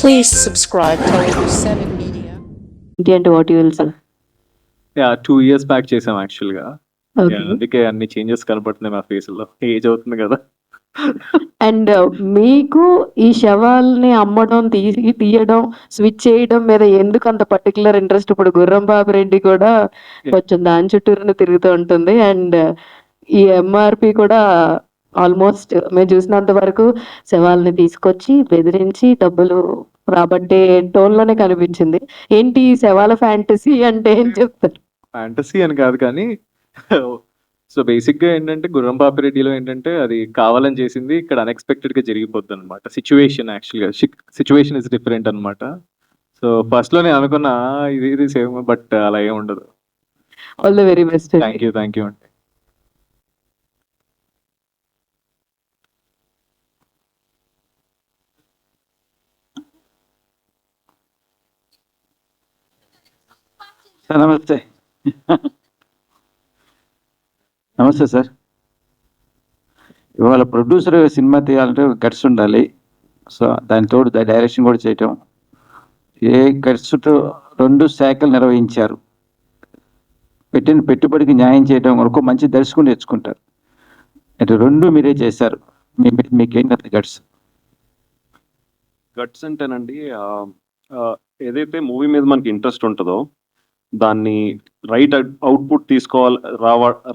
Please subscribe Telugu 7 Media. అంటే what you will say? 2 years back చేసాం యాక్చువల్‌గా. Okay. అందుకే అన్ని చేంజెస్ కనపడుతున్నాయి మా ఫేస్‌లో. ఏజ్ అవుతుంది కదా! అండ్ మీకు ఈ శవాల్ని అమ్మడం, తీయడం, స్విచ్ చేయడం మీద ఎందుకంత పర్టిక్యులర్ ఇంట్రెస్ట్? ఇప్పుడు గుర్రం బాబురెడ్డి కూడా కొంచెం దాని చుట్టూరునే తిరుగుతూ ఉంటుంది. అండ్ ఈ ఎంఆర్‌పి కూడా ఆల్మోస్ట్ మేము చూసినంత వరకు శవాల్ని తీసుకొచ్చి, బెదిరించి డబ్బులు రాబట్టే టోన్‌లోనే కనిపించింది. ఏంటి ఈ శవాల ఫ్యాంటసీ అంటే ఏం చెప్తారు? ఫ్యాంటసీ అని కాదు కానీ సో బేసిక్‌గా ఏంటంటే 'గుర్రం పాపిరెడ్డిలో' ఏంటంటే అది కావాలని చేసింది. ఇక్కడ అన్‌ఎక్స్‌పెక్టెడ్‌గా జరిగిపోద్దనమాట. సిట్యుయేషన్ యాక్చువల్‌గా సిట్యుయేషన్ ఇస్ డిఫరెంట్ అనమాట. సో ఫస్ట్‌లో నేను అనుకున్నా ఇది సేమ్ బట్ అలా ఏమి ఉండదు. All the very best. Thank you అండి. సార్ నమస్తే. నమస్తే సార్. ఇవాళ ప్రొడ్యూసర్ సినిమా తీయాలంటే గట్స్ ఉండాలి. సో దాని తోడు డైరెక్షన్ కూడా చేయటం. ఏ గట్స్తో 2 శాఖలు నిర్వహించారు. పెట్టిన పెట్టుబడికి న్యాయం చేయడం వరకు మంచి దర్శకుని తెచ్చుకుంటారు. అంటే 2 మీరే చేశారు. మీకేంటి గట్స్? గట్స్ అంటేనండి ఏదైతే మూవీ మీద మనకి ఇంట్రెస్ట్ ఉంటుందో దాన్ని రైట్ అవుట్పుట్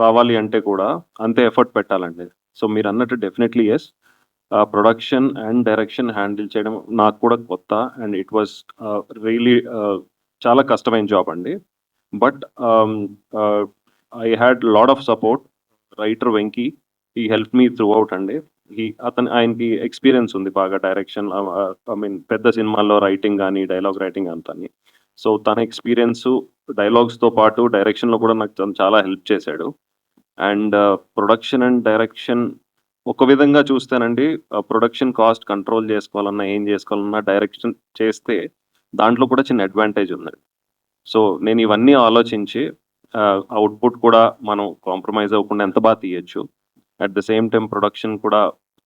రావాలి అంటే కూడా అంతే ఎఫర్ట్ పెట్టాలండి. సో మీరు అన్నట్టు definitely yes. Production and direction handle చేయడం నాకు కూడా కొత్త అండ్ ఇట్ వాస్ రియలీ చాలా కష్టమైన జాబ్ అండి. But I had lot of support. Writer Venky he help me through out అండి. ఆయనకి ఎక్స్పీరియన్స్ ఉంది బాగా డైరెక్షన్, ఐ మీన్ పెద్ద సినిమాల్లో రైటింగ్ కానీ డైలాగ్ రైటింగ్ అంతా. సో తన ఎక్స్పీరియన్స్ డైలాగ్స్తో పాటు డైరెక్షన్లో కూడా నాకు తను చాలా హెల్ప్ చేశాడు. అండ్ ప్రొడక్షన్ అండ్ డైరెక్షన్ ఒక విధంగా చూస్తేనండి, ప్రొడక్షన్ కాస్ట్ కంట్రోల్ చేసుకోవాలన్నా ఏం చేసుకోవాలన్నా డైరెక్షన్ చేస్తే దాంట్లో కూడా చిన్న అడ్వాంటేజ్ ఉంది. సో నేను ఇవన్నీ ఆలోచించి అవుట్పుట్ కూడా మనం కాంప్రమైజ్ అవ్వకుండా ఎంత బాగా తీయచ్చు, at the same time production కూడా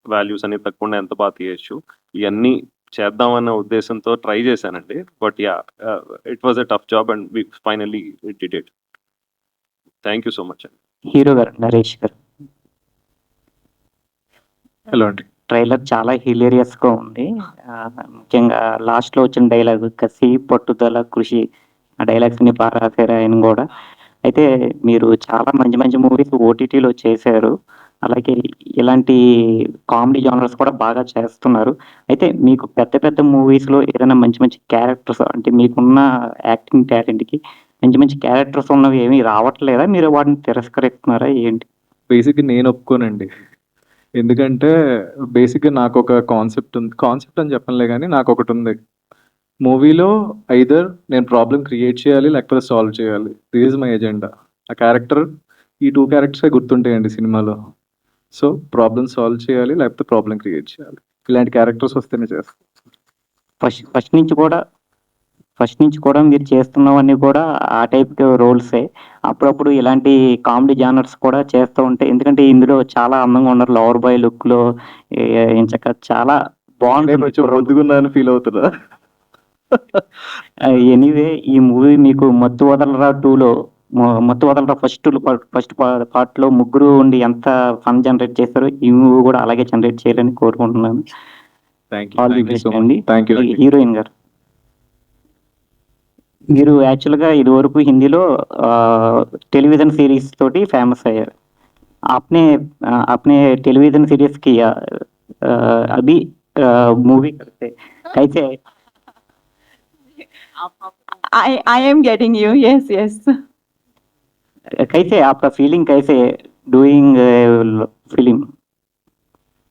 వాల్యూస్ అనేది తగ్గకుండా ఎంత బాగా తీయచ్చు, ఇవన్నీ చేద్దామన్న ఉద్దేశంతో ట్రై చేశానండి. But it was a tough job and we finally did it. Thank you so much అండి. హీరో గారు నరేష్ గారు, హలో అండి. ట్రైలర్ చాలా హిలేరియస్ గా ఉంది. ముఖ్యంగా లాస్ట్ లో వచ్చిన డైలాగ్ కసి పట్టుదల కృషి, ఆ డైలాగ్స్ ని బాగా రాశారు ఆయన కూడా. అయితే మీరు చాలా మంచి మంచి మూవీస్ ఓటీటీలో చేశారు, అలాగే ఇలాంటి కామెడీ జానర్స్ కూడా బాగా చేస్తున్నారు. అయితే మీకు పెద్ద పెద్ద మూవీస్లో ఏదైనా మంచి మంచి క్యారెక్టర్స్, అంటే మీకున్న యాక్టింగ్ టాలెంట్కి మంచి మంచి క్యారెక్టర్స్ ఉన్నవి ఏమీ రావట్లేదా? మీరు వాటిని తిరస్కరిస్తున్నారా ఏంటి? బేసిక్గా నేను ఒప్పుకోనండి. ఎందుకంటే బేసిక్గా నాకు ఒక కాన్సెప్ట్ ఉంది. కాన్సెప్ట్ అని చెప్పనులే కానీ నాకు ఒకటి ఉంది. మూవీలో ఐదర్ నేను ప్రాబ్లం క్రియేట్ చేయాలి లేకపోతే సాల్వ్ చేయాలి. This is my agenda. ఆ క్యారెక్టర్, ఈ 2 క్యారెక్టర్సే గుర్తుంటాయండి సినిమాలో. సో ప్రాబ్లం సాల్వ్ చేయాలి లేకపోతే ప్రాబ్లం క్రియేట్ చేయాలి. ఇలాంటి క్యారెక్టర్స్ వస్తేనే చేస్తాను. ఫస్ట్ నుంచి కూడా మీరు చేస్తున్నవన్నీ కూడా ఆ టైప్ రోల్సే. అప్పుడప్పుడు ఇలాంటి కామెడీ జానర్స్ కూడా చేస్తూ ఉంటాయి. ఎందుకంటే ఇందులో చాలా అందంగా ఉన్నారు, లవర్ బాయ్ లుక్లో ఇంచక చాలా బాగుంటుంది. బొద్దుగున్నాను ఫీల్ అవుతున్నా. ఎనీవే, ఈ మూవీ మీకు మత్తు వదలరా 2లో, మత్తు వదలరా ఫస్ట్ పార్ట్లో ముగ్గురు ఉండి ఎంత ఫన్ జనరేట్ చేస్తారో ఈ మూవీ కూడా అలాగే జనరేట్ చేయాలని కోరుకుంటున్నాను. ఆల్ ది బెస్ట్ అండి. హీరోయిన్ గారు, మీరు యాక్చువల్గా ఇదివరకు హిందీలో టెలివిజన్ సిరీస్ తోటి ఫేమస్ అయ్యారు. आपने टेलीविजन सीरीज किया, अभी मूवी करते कैसे? I am getting you. Yes. कैसे आपका फीलिंग, कैसे doing film?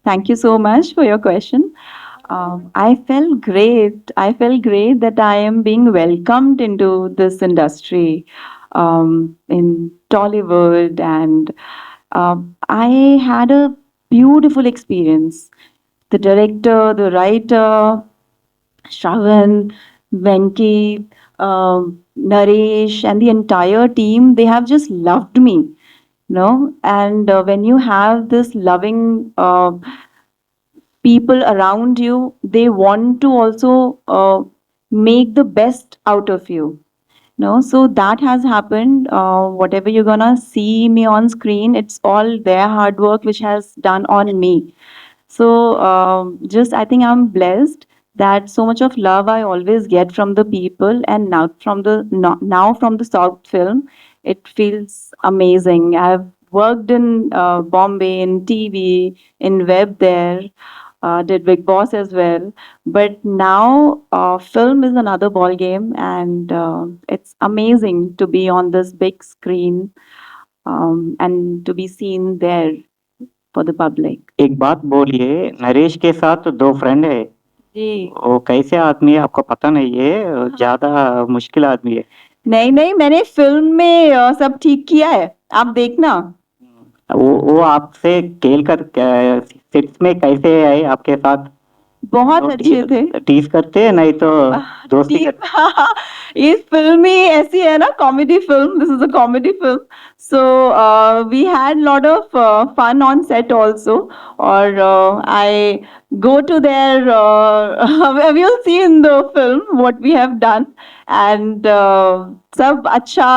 Thank you so much for your question. I felt great that I am being welcomed into this industry, in Tollywood, and I had a beautiful experience. The director, the writer, Shravan, Venki, Naresh, and the entire team, they have just loved me, and when you have this loving people around you, they want to also make the best out of you. No, so that has happened. Whatever you're gonna see me on screen, it's all their hard work which has done on me. So just I think I'm blessed that so much of love I always get from the people, and now from the South film, it feels amazing. I've worked in Bombay, in TV, in web there, did Big Boss as well. But now film is another ball game, and it's amazing to be on this big screen and to be seen there for the public. एक बात बोलिए, नरेश के साथ 2 friend है, जी वो कैसे आदमी है आपको पता नहीं है, ज़्यादा मुश्किल आदमी है। नहीं मैंने फिल्म में सब ठीक किया है, आप देखना। वो आपसे खेल कर सेट्स में कैसे आए आपके साथ? बहुत तो अच्छे थे। टीज करते हैं, नहीं तो दोस्ती करते? ये फिल्म ही ऐसी है ना, comedy film, this is a comedy film, so we had lot of fun on set also, और I go to their we'll see in the film what we have done, and sab acha,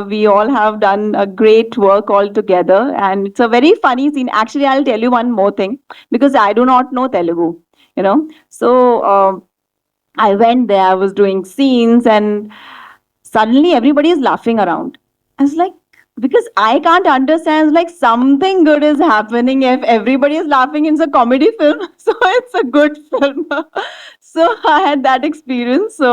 we all have done a great work all together, and it's a very funny scene. Actually, I'll tell you one more thing, because I do not know Telugu, you know, so I went there, I was doing scenes, and suddenly everybody is laughing around. I was like, because I can't understand, like something good is happening if everybody is laughing. It's a comedy film, so it's a good film. So I had that experience. So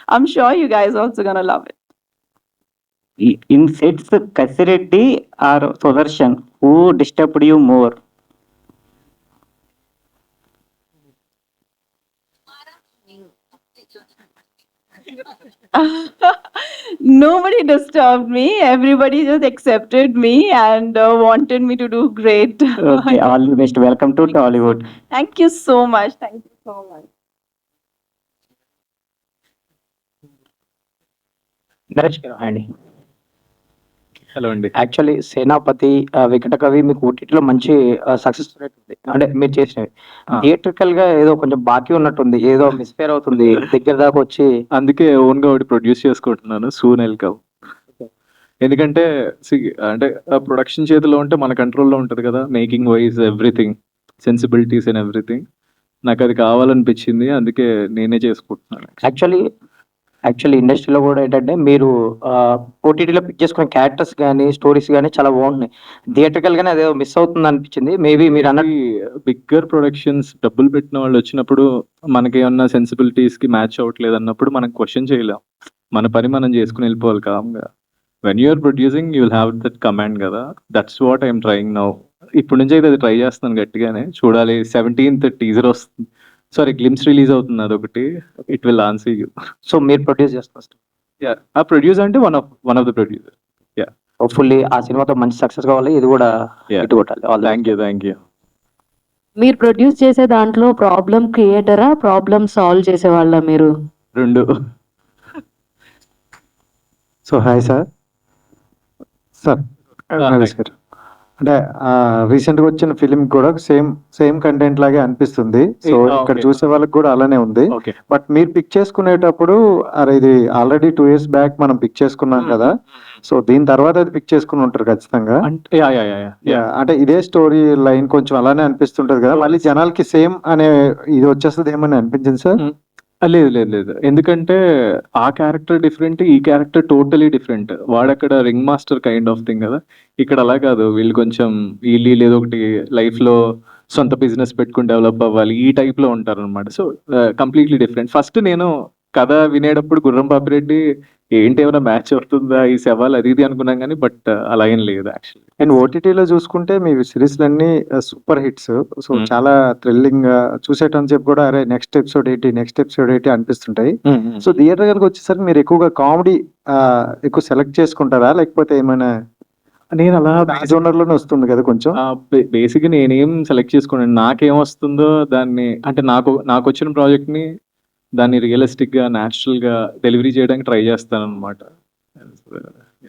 I'm sure you guys also gonna love it. In sets, Kasireddy or Sudarshan, who disturbed you more? Nobody disturbed me. Everybody just accepted me and wanted me to do great. Okay, all the best. Welcome to Tollywood. Thank you so much. Thank you so much. Naresh గారు అండి, hello అండి. Actually సేనాపతి, వికటకవి మీకు ఓటీటీలో మంచి success rate ఉంది, అంటే మీరు చేసినవి. థియేట్రికల్ గా ఏదో కొంచెం బాకీ ఉన్నట్టుంది, ఏదో మిస్ఫేర్ అవుతుంది దగ్గర దాకా వచ్చి. అందుకే ఓన్ గా ఒకటి ప్రొడ్యూస్ చేసుకుంటున్నాను, సూన్ ఎల్కవ్. ఎందుకంటే అంటే ప్రొడక్షన్ చేతిలో ఉంటే మన కంట్రోల్లో ఉంటది కదా, making wise everything, sensibilities and everything. నాకు అది కావాలనిపించింది, అందుకే నేనే చేసుకుంటున్నాను. యాక్చువల్లీ ఇండస్ట్రీలో కూడా ఏంటంటే మీరు ఓటీటీలో పిక్ చేసుకునే క్యారెక్టర్స్ కానీ స్టోరీస్ కానీ చాలా బాగున్నాయి. థియేట్రికల్ గానే అదేదో మిస్ అవుతుంది అనిపించింది. మేబీ మీరు అన్నది బిగ్గర్ ప్రొడక్షన్స్ డబ్బులు పెట్టిన వాళ్ళు వచ్చినప్పుడు మనకి ఏమన్నా సెన్సిబిలిటీస్ కి మ్యాచ్ అవ్వట్లేదు అన్నప్పుడు మనం క్వశ్చన్ చేయలేం, మన పని మనం చేసుకుని వెళ్ళిపోవాలి కామ్గా. When you're producing you will have that command కదా, that's what I'm trying now. ఇప్పుడు నుంచి అయితే అది ట్రై చేస్తున్నాను గట్టిగానే. చూడాలి, 17th టీజర్ వస్తుంది, సారీ గ్లిమ్స్ రిలీజ్ అవుతుంది, అదొకటి. It will answer you. So మీరు ప్రొడ్యూస్ చేస్తారు? యా, ఆ ప్రొడ్యూసర్ అంటే one of the producer. Yeah, hopefully ఆ సినిమాతో మంచి సక్సెస్ కావాలి, ఇది కూడా ఇటు కొట్టాలి. Thank you. మీరు ప్రొడ్యూస్ చేసే దాంట్లో ప్రాబ్లం క్రియేటరా, ప్రాబ్లం సాల్వ్ చేసే వాళ్ళ మీరు? రెండు. So hi sir. నరేష్ గారు, అంటే రీసెంట్ గా వచ్చిన ఫిలిం కూడా సేమ్ కంటెంట్ లాగే అనిపిస్తుంది. సో ఇక్కడ చూసే వాళ్ళకి కూడా అలానే ఉంది. బట్ మీరు పిక్ చేసుకునేటప్పుడు అరే ఇది ఆల్రెడీ 2 years బ్యాక్ మనం పిక్ చేసుకున్నాం కదా, సో దీని తర్వాత అది పిక్ చేసుకుని ఉంటారు ఖచ్చితంగా. అంటే ఇదే స్టోరీ లైన్ కొంచెం అలానే అనిపిస్తుంటది కదా, మళ్ళీ జనాలకి సేమ్ అనే ఇది వచ్చేస్తుంది ఏమని అనిపించింది సార్? లేదు, ఎందుకంటే ఆ క్యారెక్టర్ డిఫరెంట్, ఈ క్యారెక్టర్ టోటలీ డిఫరెంట్. వాడక్కడ ring master kind of thing కదా, ఇక్కడ అలా కాదు. వీళ్ళు కొంచెం ఏదో ఒకటి లైఫ్ లో సొంత బిజినెస్ పెట్టుకుని డెవలప్ అవ్వాలి, ఈ టైప్ లో ఉంటారు అనమాట. So completely different. ఫస్ట్ నేను కథ వినేటప్పుడు గుర్రం పాపిరెడ్డి ఏంటి ఏమైనా మ్యాచ్ అవుతుందా ఈ సవాల్ అది ఇది అనుకున్నాం కానీ, బట్ అలా ఏం లేదు యాక్చువల్లీ. అండ్ ఓటీటీలో చూసుకుంటే మీ సిరీస్లు అన్ని సూపర్ హిట్స్. సో చాలా థ్రిల్లింగ్ గా చూసేటని చెప్పి కూడా అరే నెక్స్ట్ ఎపిసోడ్ ఏంటి అనిపిస్తుంటాయి. సో థియేటర్ వచ్చేసరికి మీరు ఎక్కువగా కామెడీ ఎక్కువ సెలెక్ట్ చేసుకుంటారా, లేకపోతే ఏమైనా? నేను అలా జోనర్ లోనే వస్తుంది కదా కొంచెం. బేసిక్ గా నేనేం సెలెక్ట్ చేసుకున్నాను, నాకేం వస్తుందో దాన్ని, అంటే నాకు వచ్చిన ప్రాజెక్ట్ ని దాన్ని రియలిస్టిక్ గా న్యాచురల్ గా డెలివరీ చేయడానికి ట్రై చేస్తాను అనమాట.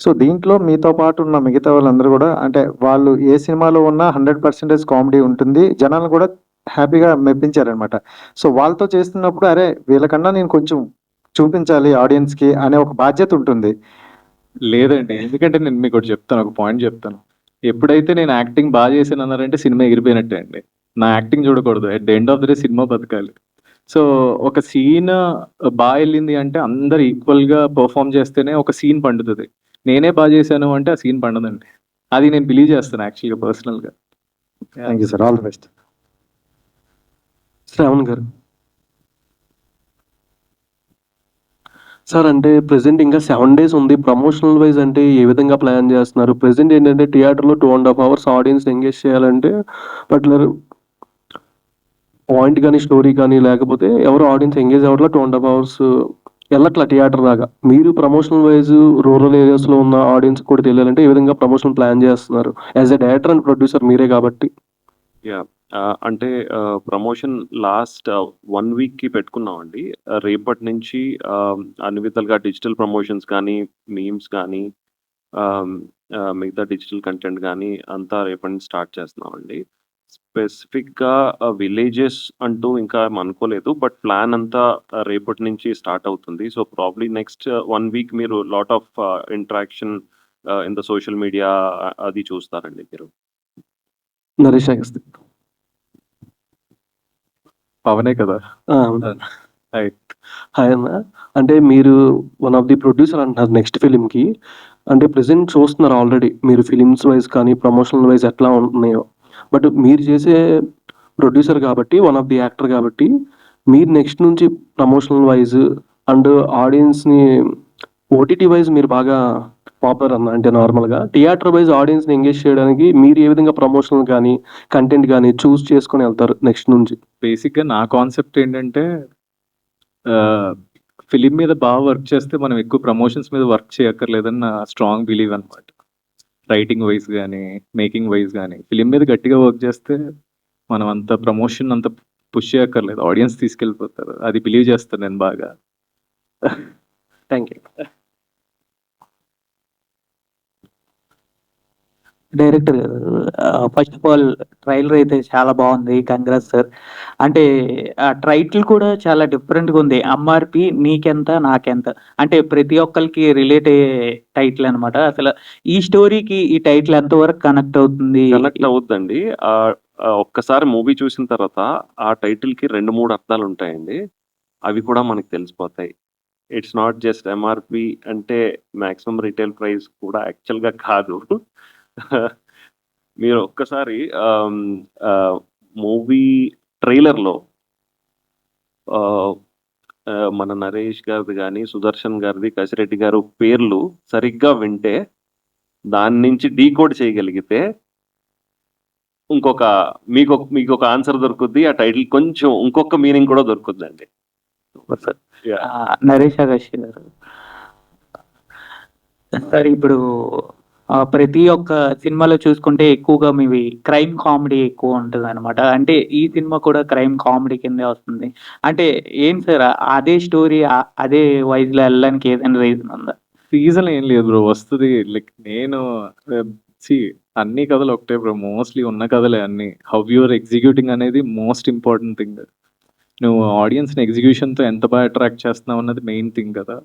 సో దీంట్లో మీతో పాటు ఉన్న మిగతా వాళ్ళందరూ కూడా అంటే వాళ్ళు ఏ సినిమాలో ఉన్నా 100% కామెడీ ఉంటుంది, జనాలు కూడా హ్యాపీగా మెప్పించారనమాట. సో వాళ్ళతో చేస్తున్నప్పుడు అరే వీళ్ళకన్నా నేను కొంచెం చూపించాలి ఆడియన్స్‌కి అనే ఒక బాధ్యత ఉంటుంది. లేదండి. ఎందుకంటే నేను మీకోటి చెప్తాను. ఒక పాయింట్ చెప్తాను. ఎప్పుడైతే నేను యాక్టింగ్ బాగా చేశానన్నారంటే సినిమా ఎగిరిపోయినట్టే అండి. నా యాక్టింగ్ చూడకూడదు. At the end of the day cinema బతకాలి. సో ఒక సీన్ బా ఎళ్ళింది అంటే అందరూ ఈక్వల్‌గా పెర్ఫార్మ్ చేస్తేనే ఒక సీన్ పండుతది. నేనే బా చేశాను అంటే ఆ సీన్ పండదండి. అది నేను బిలీవ్ చేస్తాను యాక్చువల్‌గా పర్సనల్‌గా. Thank you sir. All the best. Shravan గారు. సార్ అంటే ప్రెజెంట్ ఇంకా 7 డేస్ ఉంది. ప్రమోషనల్ వైస్ అంటే ఏ విధంగా ప్లాన్ చేస్తున్నారు? ప్రెజెంట్ ఏంటంటే థియేటర్‌లో 2½ అవర్స్ ఆడియన్స్ ఎంగేజ్ చేయాలంటే పర్టిక్యులర్ పాయింట్ గాని, స్టోరీ కానీ లేకపోతే ఎవరు ఆడియన్స్ ఎంగేజ్ అవ్వట్ల 2½ అవర్స్ ఎళ్ళట్ల థియేటర్ దాకా. మీరు ప్రమోషనల్ వైస్ రూరల్ ఏరియాస్‌లో ఉన్న ఆడియన్స్ కూడా తెలియాలంటే ఏ విధంగా ప్రమోషన్ ప్లాన్ చేస్తున్నారు? As a director and producer మీరే కాబట్టి. యాహ్! అంటే ప్రమోషన్ లాస్ట్ 1 వీక్‌కి పెట్టుకున్నామండి. రేపటి నుంచి అన్ని విధాలుగా డిజిటల్ ప్రమోషన్స్ కానీ, మీమ్స్ కానీ, మిగతా డిజిటల్ కంటెంట్ గానీ అంతా రేపటి నుంచి స్టార్ట్ చేస్తున్నామండి. స్పెసిఫిక్‌గా విలేజెస్ అంటూ ఇంకా ఏం అనుకోలేదు. బట్ ప్లాన్ అంతా రేపటి నుంచి స్టార్ట్ అవుతుంది. సో, ప్రాబబ్లీ నెక్స్ట్ 1 వీక్ మీరు lot of interaction in the social media అది చూస్తారండి మీరు. నరేష్ అగస్తి. పవనే కదా! ఆ! హాయ్. హాయ్ అన్న. అంటే మీరు వన్ ఆఫ్ ది ప్రొడ్యూసర్ అంటున్నారు నెక్స్ట్ ఫిల్మ్‌కి. అంటే ప్రెజెంట్ చూస్తున్నారు ఆల్రెడీ. మీరు ఫిల్మ్స్ వైస్ కానీ, ప్రమోషనల్ వైస్ ఎట్లా ఉంటున్నాయో. బట్ మీరు చేసే ప్రొడ్యూసర్ కాబట్టి, వన్ ఆఫ్ ది యాక్టర్ కాబట్టి, మీరు నెక్స్ట్ నుంచి ప్రమోషనల్ వైస్ అండ్ ఆడియన్స్‌ని ఓటీటీ వైస్ మీరు బాగా పాపులర్ అన్న. అంటే నార్మల్‌గా థియేటర్ వైస్ ఆడియన్స్‌ని ఎంగేజ్ చేయడానికి మీరు ఏ విధంగా ప్రమోషనల్ గానీ, కంటెంట్ గానీ చూజ్ చేసుకొని ఎళ్తారు నెక్స్ట్ నుంచి? బేసిక్‌గా నా కాన్సెప్ట్ ఏంటంటే ఫిల్మ్ మీద బాగా వర్క్ చేస్తే మనం ఎక్కువ ప్రమోషన్స్ మీద వర్క్ చేయక్కర్లేదని నా స్ట్రాంగ్ బిలీవ్ అనమాట. రైటింగ్ వైస్ గానీ, మేకింగ్ వైస్ గానీ, ఫిల్మ్ మీద గట్టిగా వర్క్ చేస్తే మనం అంత ప్రమోషన్ అంత పుష్ చేయక్కర్లేదు. ఆడియన్స్ తీసుకెళ్ళిపోతారు. అది బిలీవ్ చేస్తాను నేను బాగా. Thank you. డైరెక్టర్ గారు, ఫస్ట్ ఆఫ్ ఆల్ ట్రైలర్ అయితే చాలా బాగుంది. Congrats sir. అంటే ఆ టైటిల్ కూడా చాలా డిఫరెంట్‌గా ఉంది. ఎంఆర్‌పి నీకెంత నాకెంత. అంటే ప్రతి ఒక్కళ్ళకి రిలేట్ అయ్యే టైటిల్ అనమాట. అసలు ఈ స్టోరీకి ఈ టైటిల్ ఎంతవరకు కనెక్ట్ అవుతుంది? కనెక్ట్ అవుద్దండి. ఒక్కసారి మూవీ చూసిన తర్వాత ఆ టైటిల్‌కి 2, 3 అర్థాలు ఉంటాయండి. అవి కూడా మనకు తెలిసిపోతాయి. ఇట్స్ నాట్ జస్ట్ ఎంఆర్‌పి అంటే మాక్సిమం రిటైల్ ప్రైస్ కూడా యాక్చువల్‌గా కాదు. మీరు ఒక్కసారి మూవీ ట్రైలర్‌లో మన నరేష్ గారిది గాని, సుదర్శన్ గారిది, కసిరెడ్డి గారు పేర్లు సరిగ్గా వింటే దాని నుంచి డీకోడ్ చేయగలిగితే మీకొక ఆన్సర్ దొరుకుద్ది. ఆ టైటిల్ కొంచెం ఇంకొక మీనింగ్ కూడా దొరుకుద్దండి. Super sir. Yeah! Naresh Agasti గారు. సార్ ఇప్పుడు ప్రతి ఒక్క సినిమాలో చూసుకుంటే ఎక్కువగా మీవి క్రైమ్ కామెడీ ఎక్కువ ఉంటదనమాట. అంటే ఈ సినిమా కూడా క్రైమ్ కామెడీ కిందే వస్తుంది. అంటే ఏంటి సార్ అదే స్టోరీ అదే వైజ్‌లో ఎళ్ళడానికి ఏదైనా రీజన్ ఉందా? రీజన్ ఏం లేదు బ్రో. వస్తది. లైక్ నేను సీ అన్ని కథలు ఒకటే బ్రో. మోస్ట్‌లీ ఉన్న కథలే అన్నీ. హౌ యూ ఆర్ ఎగ్జిక్యూటింగ్ అనేది మోస్ట్ ఇంపార్టెంట్ థింగ్. నువ్వు ఆడియన్స్‌ని ఎగ్జిక్యూషన్‌తో ఎంత బాగా అట్రాక్ట్ చేస్తున్నావు అన్నది మెయిన్ థింగ్ కదా!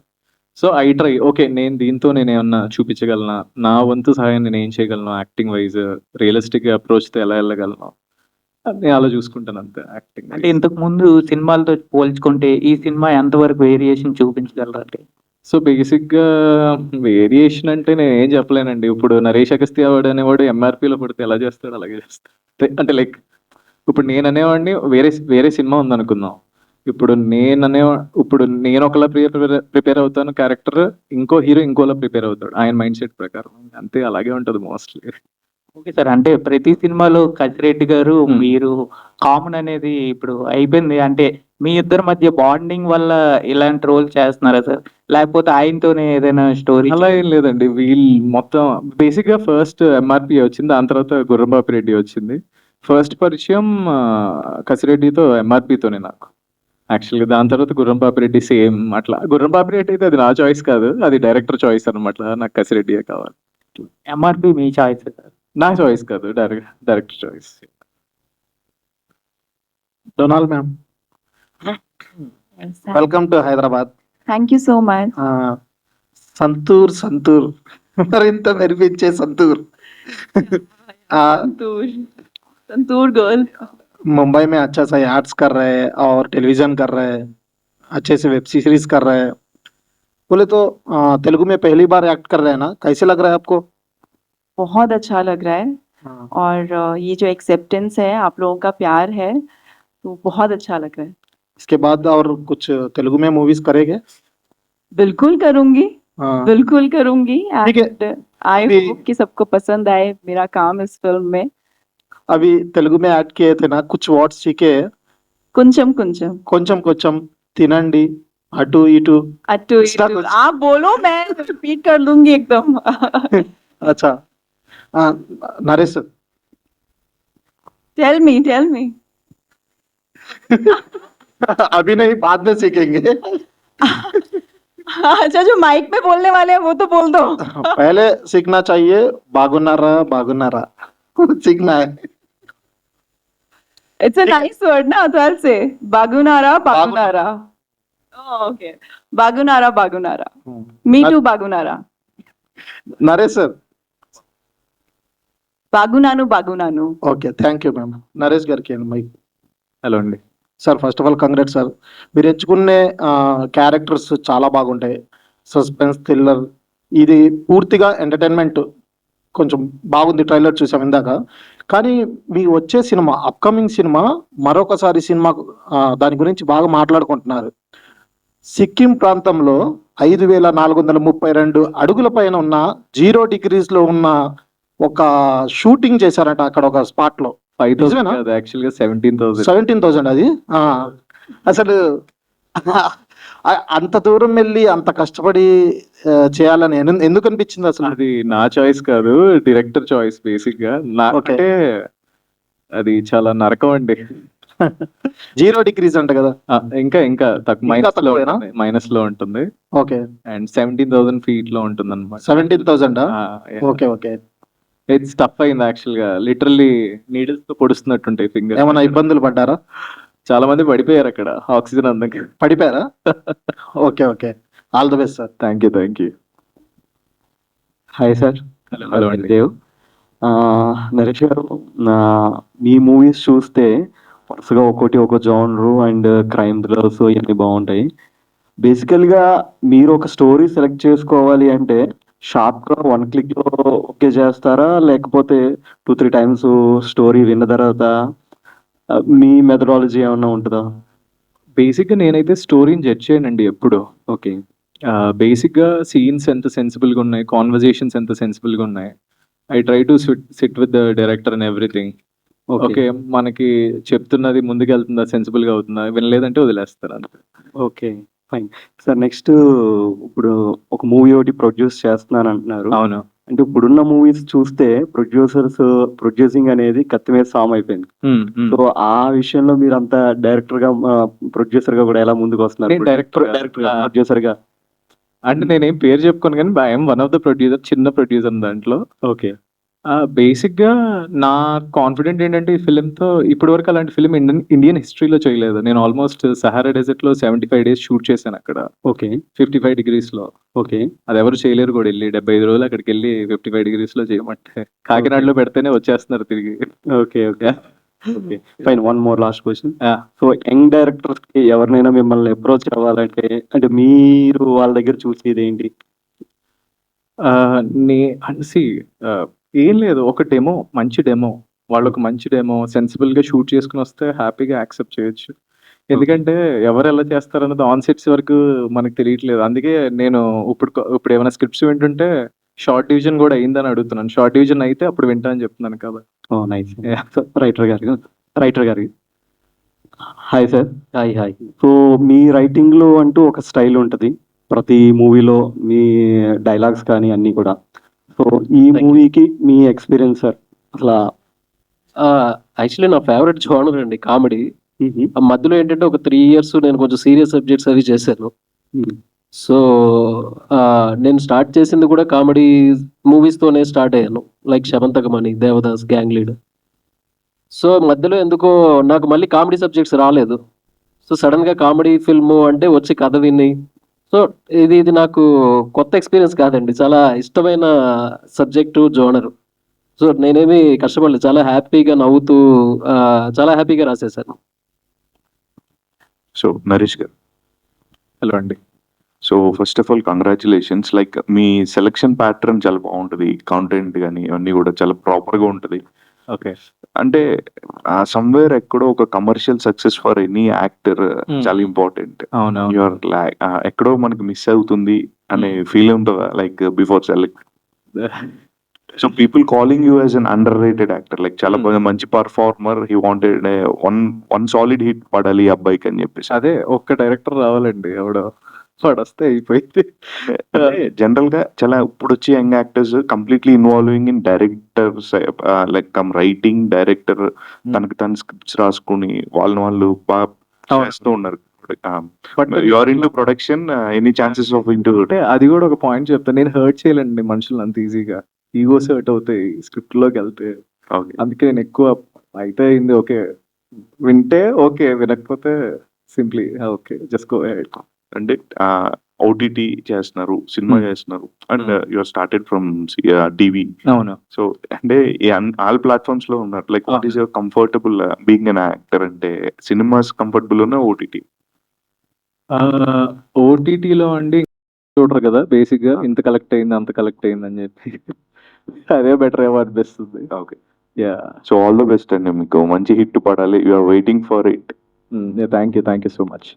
So, I try. ఓకే. దీంతో నేనేమన్నా చూపించగలనా? నా వంతు సహాయం నేనేం చేయగలను యాక్టింగ్ వైస్, రియలిస్టిక్ అప్రోచ్‌తో ఎలా ఎళ్ళగలను? నేను అలా చూసుకుంటాను అంతే యాక్టింగ్ అంటే వైస్. ఇంతకు ముందు సినిమాలతో పోల్చుకుంటే ఈ సినిమా ఎంతవరకు వేరియేషన్ చూపించగలరండి? సో, బేసిక్‌గా వేరియేషన్ అంటే నేనేం చెప్పలేనండి. ఇప్పుడు 'నరేష్ అగస్త్య' అనేవాడు ఎంఆర్‌పీలో పడితే ఎలా చేస్తాడో అలాగే చేస్తాడు. అంటే లైక్ ఇప్పుడు నేననేవాడిని వేరే సినిమా ఉందనుకుందాం. ఇప్పుడు నేనొకలా ప్రిపేర్ అవుతాను క్యారెక్టర్. ఇంకో హీరో ఇంకోలా ప్రిపేర్ అవుతాడు. ఆయన మైండ్ సెట్ ప్రకారం. అంతే అలాగే ఉంటది మోస్ట్‌లీ. Okay sir. అంటే ప్రతి సినిమాలో కసిరెడ్డి గారు, మీరు కామన్ అనేది ఇప్పుడు అయిపోయింది. అంటే మీ ఇద్దరి మధ్య బాండింగ్ వల్ల ఇలాంటి రోల్ చేస్తున్నారా సార్? లేకపోతే ఆయనతోనే ఏదైనా స్టోరీ? అలా ఏం లేదండి. మొత్తం బేసిక్‌గా ఫస్ట్ ఎంఆర్‌పీ వచ్చింది. దాని తర్వాత గుర్రంబాపి రెడ్డి వచ్చింది. ఫస్ట్ పరిచయం కసిరెడ్డితో ఎంఆర్‌పీతోనే నాకు. యాక్చువల్‌గా దాని తర్వాత గుర్రంబాపి రెడ్డి సేమ్ అట్లా. గుర్రంబాపి రెడ్డి అయితే అది నా చాయిస్ కాదు. అది డైరెక్టర్ చాయిస్ అనమాట. నాకు కసిరెడ్డియే కావాలి. ఎంఆర్‌పి మీ చాయిస్ సార్. నా చాయిస్ కాదు. Director choice. Donald ma'am, welcome to Hyderabad. Thank you so much. Santoor మరింత మెరిపించే సంతూర్. Santoor girl. मुंबई में अच्छा सा आर्ट्स कर रहे हैं और टेलीविजन कर रहे हैं, अच्छे से वेब सीरीज कर रहे हैं. बोले तो तेलुगु में पहली बार एक्ट कर रहे हैं ना, कैसे लग रहा है आपको? बहुत अच्छा लग रहा है और ये जो एक्सेप्टेंस है, आप लोगों का प्यार है, तो बहुत अच्छा लग रहा है. इसके बाद और कुछ तेलुगु में मूवीज करेंगे? बिल्कुल करूंगी, हाँ, बिल्कुल करूंगी. ठीक है. And I अभी- hope कि सबको पसंद आए मेरा काम इस फिल्म में. अभी तेलुगु में एक्ट किए थे ना, कुछ वर्ड्स सीखे? कुंचम कुंचम, కొంచెం కొంచెం తినండి అటు ఇటు. अट्टू इसका इट्टू. कुछ- आप बोलो, मैं रिपीट कर लूंगी एकदम. अच्छा, नरेश Tell me. अभी नहीं, बाद में सीखेंगे. अच्छा, जो माइक में बोलने वाले हैं वो तो बोल दो. पहले सीखना चाहिए बागुनारा सीखना है. It's a nice word ना, तो I'll say Bagunara. Oh, okay. Bagunara. Me too, Bagunara. Naresh sir. Bagunanu. Okay, thank you ma'am. Naresh గారికి మైక్. హలో అండి. Sir, first of all congrats sir. మీరు ఎంచుకునే క్యారెక్టర్స్ చాలా బాగుంటాయి. సస్పెన్స్, థ్రిల్లర్, ఇది పూర్తిగా ఎంటర్టైన్మెంట్. కొంచెం బాగుంది, ట్రైలర్ చూసాం ఇందాక. కానీ మీ వచ్చే సినిమా, అప్కమింగ్ సినిమా, మరొకసారి సినిమా దాని గురించి బాగా మాట్లాడుకుంటున్నారు. సిక్కిం ప్రాంతంలో 5432 అడుగుల పైన ఉన్న 0 degrees ఉన్న ఒక షూటింగ్ చేశారట అక్కడ ఒక స్పాట్ లో. 5,000 కాదు, యాక్చువల్గా 17,000. 17,000 అది. అసలు అంత దూరం వెళ్ళి అంత కష్టపడి చేయాలని ఎందుకు అనిపించింది అసలు? అది నా చాయిస్ కాదు, డైరెక్టర్ చాయిస్ బేసిక్ గా. Okay. అంటే అది చాలా నరకం అండి. 0 degrees అంట కదా. ఇంకా తక్కువ, ఇంకా తక్కువేనా? మైనస్ లో ఉంటుంది. ఓకే, అండ్ 17,000 feet లో ఉంటుంది అనమాట. 17,000. ఓకే. ఇట్స్ టఫ్ అయింది యాక్చువల్ గా. లిటరల్లీ నీడిల్స్ తో పొడుస్తున్నట్టుంటాయి ఫింగర్. ఏమైనా ఇబ్బందులు పడ్డారా? చాలా మంది పడిపోయారు అక్కడ ఆక్సిజన్ అందక. పడిపోయారా? Okay. All the best sir. Thank you. Hi sir. Hello అండి. దేవ్. నరేష్ గారు, మీ మూవీస్ చూస్తే వరుసగా ఒక జానరు అండ్ క్రైమ్ థ్రిల్లర్స్ ఇవన్నీ బాగుంటాయి. బేసికల్గా మీరు ఒక స్టోరీ సెలెక్ట్ చేసుకోవాలి అంటే షార్ప్గా 1 click లో ఓకే చేస్తారా, లేకపోతే 2-3 times స్టోరీ విన్న తర్వాత మీ మెథడాలజీ ఏమన్నా ఉంటుందా? బేసిక్ గా నేనైతే స్టోరీని జడ్జ్ చేయనండి ఎప్పుడు. ఓకే. బేసిక్ గా సీన్స్ ఎంత సెన్సిబుల్ గా ఉన్నాయి, కాన్వర్జేషన్స్ ఎంత సెన్సిబుల్ గా ఉన్నాయి. I try to SIT with the director and everything. Okay, మనకి చెప్తున్నది ముందుకెళ్తుందా, సెన్సిబుల్ గా అవుతుందా, వినలేదంటే వదిలేస్తారు అంతే. Okay, fine sir. నెక్స్ట్, ఇప్పుడు ఒక మూవీ ఒకటి ప్రొడ్యూస్ చేస్తున్నాను అంటున్నారు. అవును. అంటే ఇప్పుడున్న మూవీస్ చూస్తే ప్రొడ్యూసింగ్ అనేది కత్తి మీద సామ్ అయిపోయింది. సో ఆ విషయంలో మీరు అంత డైరెక్టర్ గా, ప్రొడ్యూసర్ గా కూడా ఎలా ముందుకు వస్తున్నారు? నేను డైరెక్టర్ గా, ప్రొడ్యూసర్ గా అంటే నేనేం పేరు చెప్పుకోను కానీ I'm one of the producer, చిన్న ప్రొడ్యూసర్ దాంట్లో. ఓకే. బేసిక్ గా నా కాన్ఫిడెంట్ ఏంటంటే ఈ ఫిలిం తో ఇప్పటి వరకు అలాంటి ఫిలిం ఇండియన్ హిస్టరీలో చేయలేదు. నేను ఆల్మోస్ట్ సహారా డెజర్ట్ లో 75 days షూట్ చేశాను అక్కడ. ఓకే. 55 degrees లో. ఓకే. అది ఎవరు చేయలేరు కూడా. వెళ్ళి 75 రోజులు అక్కడికి వెళ్ళి 55 degrees లో చేయమంటే కాకినాడలో పెడితేనే వచ్చేస్తున్నారు తిరిగి. Okay. Okay, fine. One more last question. So young directors కి ఎవరినైనా మిమ్మల్ని అప్రోచ్ అవ్వాలంటే అంటే మీరు వాళ్ళ దగ్గర చూసేది ఏంటి? ఏం లేదు, ఒక డెమో, మంచి డెమో, వాళ్ళొక మంచి డెమో సెన్సిబుల్ గా షూట్ చేసుకుని వస్తే హ్యాపీగా యాక్సెప్ట్ చేయొచ్చు. ఎందుకంటే ఎవరు ఎలా చేస్తారన్నది ఆన్ సెట్స్ వరకు మనకు తెలియట్లేదు. అందుకే నేను ఇప్పుడు ఏమైనా స్క్రిప్ట్స్ వింటుంటే షార్ట్ డివిజన్ కూడా అయిందని అడుగుతున్నాను. షార్ట్ డివిజన్ అయితే అప్పుడు వింటా అని చెప్తున్నాను కదా. నైస్. రైటర్ గారికి హాయ్ సార్. హాయ్. సో మీ రైటింగ్ లో అంటూ ఒక స్టైల్ ఉంటుంది ప్రతి మూవీలో, మీ డైలాగ్స్ కానీ అన్ని కూడా. సో ఈ మూవీకి మీ ఎక్స్పీరియన్స్ సార్ అసలు? యాక్చువల్లీ నా ఫేవరెట్ జోనర్ అండి కామెడీ. ఆ మధ్యలో ఏంటంటే ఒక 3 years నేను కొంచెం సీరియస్ సబ్జెక్ట్స్ అవి చేశాను. సో నేను స్టార్ట్ చేసింది కూడా కామెడీ మూవీస్ తోనే స్టార్ట్ అయ్యాను. Like Shamantakamani, Devdas, gang leader. So మధ్యలో ఎందుకో నాకు మళ్ళీ కామెడీ సబ్జెక్ట్స్ రాలేదు. సో సడన్గా కామెడీ ఫిల్ము అంటే వచ్చి కథ విని, సో ఇది నాకు కొత్త ఎక్స్పీరియన్స్ కాదండి, చాలా ఇష్టమైన సబ్జెక్టు జోనరు. సో నేనేమి కష్టపడలేదు, చాలా హ్యాపీగా నవ్వుతూ చాలా హ్యాపీగా రాసేసాను. సో నరేష్ గారు, హలో అండి. So first of all congratulations. Like me selection pattern చాలా బాగుంటుంది, కాంటెంట్ కానీ అవన్నీ కూడా చాలా ప్రాపర్గా ఉంటుంది. ఓకే. అంటే సమ్వేర్ ఎక్కడో ఒక commercial success for any actor చాలా ఇంపార్టెంట్. అవునవును. యువర్ ఎక్కడో మనకి మిస్ అవుతుంది అనే ఫీల్ ఉంటుందా like before select? So people calling you as an under rated actor, like చాలా మంచి performer, he wanted one solid hit పడాలి ఈ అబ్బాయికి అని చెప్పేసి. అదే ఒక్క డైరెక్టర్ రావాలండి, ఎవడో వాడు వస్తే అయిపోయింది. జనరల్ గా చాలా ఇప్పుడు వచ్చే young actors completely involving in directors, like writing, director తనకి తన స్క్రిప్ట్స్ రాసుకుని వాళ్ళు బాగా చేస్తూ ఉన్నారు. You're into production, any chances of into? అంటే అది కూడా ఒక పాయింట్ చెప్తాను, నేను హర్ట్ చేయలేండి మనుషులు అంత ఈజీగా, ఈగోస్ హర్ట్ అవుతాయి స్క్రిప్ట్ లోకి వెళ్తే. అందుకే నేను ఎక్కువ అయితే అయింది ఓకే, వింటే ఓకే, వినకపోతే simply okay just go head. అంటే ఓటీటీ చేస్తున్నారు, సినిమా చేస్తున్నారు, and your started from TV. అవును. సో అంటే ఆల్ ప్లాట్ఫామ్స్ లో ఉన్నారు. Like what is your comfortable being an actor? అంటే సినిమాస్ కంఫర్టబుల్ ఉన్నా ఓటీటీ? ఓటీటీలో అండి చూడరు కదా బేసిక్ గా, ఇంత కలెక్ట్ అయింది అంత కలెక్ట్ అయింది అని చెప్పి అదే బెటర్ ఏమో అనిపిస్తుంది. Okay. Yeah. So all the best అండి, మీకు మంచి హిట్ పడాలి. You're waiting for it. Thank you so much.